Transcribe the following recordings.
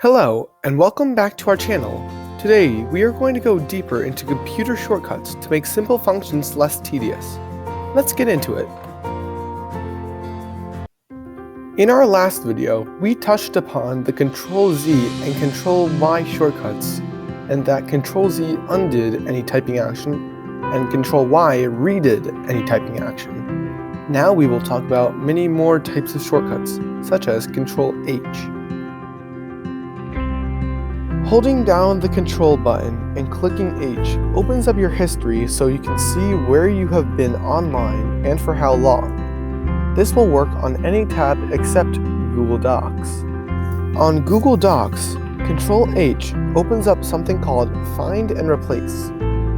Hello, and welcome back to our channel. Today, we are going to go deeper into computer shortcuts to make simple functions less tedious. Let's get into it. In our last video, we touched upon the Ctrl-Z and Ctrl-Y shortcuts, and that Ctrl-Z undid any typing action, and Ctrl-Y redid any typing action. Now we will talk about many more types of shortcuts, such as Ctrl-H. Holding down the Control button and clicking H opens up your history so you can see where you have been online and for how long. This will work on any tab except Google Docs. On Google Docs, Control H opens up something called Find and Replace.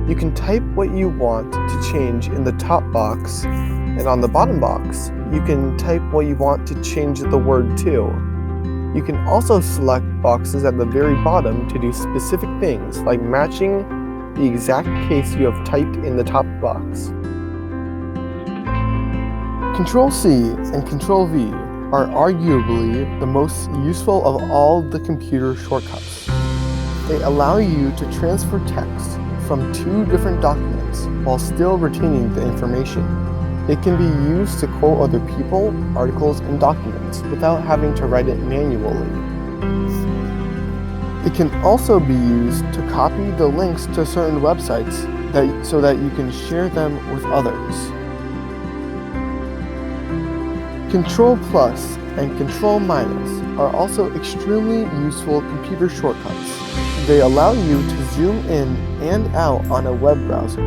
You can type what you want to change in the top box, and on the bottom box, you can type what you want to change the word to. You can also select boxes at the very bottom to do specific things like matching the exact case you have typed in the top box. Ctrl-C and Ctrl-V are arguably the most useful of all the computer shortcuts. They allow you to transfer text from two different documents while still retaining the information. It can be used to quote other people, articles, and documents without having to write it manually. It can also be used to copy the links to certain websites so that you can share them with others. Control plus and Control minus are also extremely useful computer shortcuts. They allow you to zoom in and out on a web browser.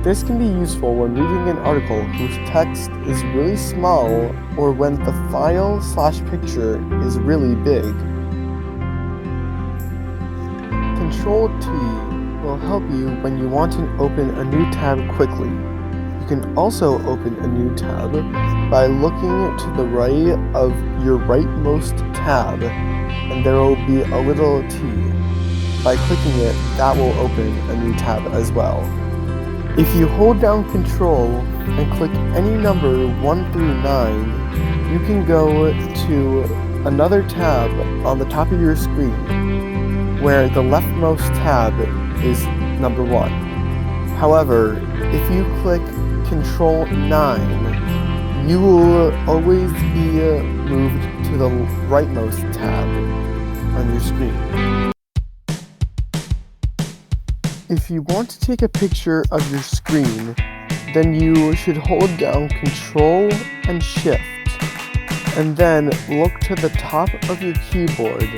This can be useful when reading an article whose text is really small or when the file/picture is really big. Ctrl-T will help you when you want to open a new tab quickly. You can also open a new tab by looking to the right of your rightmost tab, and there will be a little T. By clicking it, that will open a new tab as well. If you hold down Control and click any number 1 through 9, you can go to another tab on the top of your screen, where the leftmost tab is number 1. However, if you click Control 9, you will always be moved to the rightmost tab on your screen. If you want to take a picture of your screen, then you should hold down Control and Shift, and then look to the top of your keyboard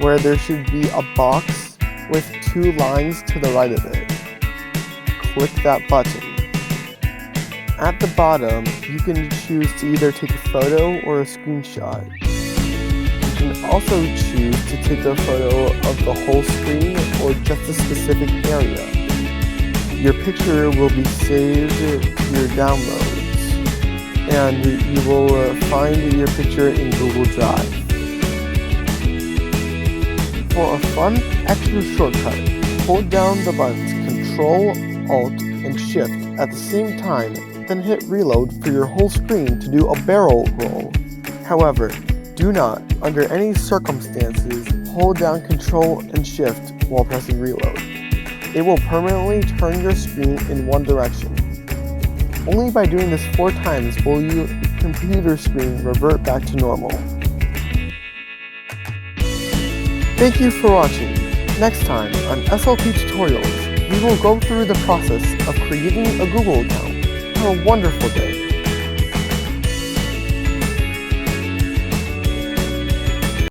where there should be a box with 2 lines to the right of it. Click that button. At the bottom, you can choose to either take a photo or a screenshot. You can also choose to take a photo of the whole screen or just a specific area. Your picture will be saved to your downloads, and you will find your picture in Google Drive. For a fun extra shortcut, hold down the buttons Control, Alt, and Shift at the same time, then hit reload for your whole screen to do a barrel roll. However, do not, under any circumstances, hold down Control and Shift while pressing reload. It will permanently turn your screen in one direction. Only by doing this 4 times will your computer screen revert back to normal. Thank you for watching. Next time on SLP Tutorials, we will go through the process of creating a Google account. Have a wonderful day.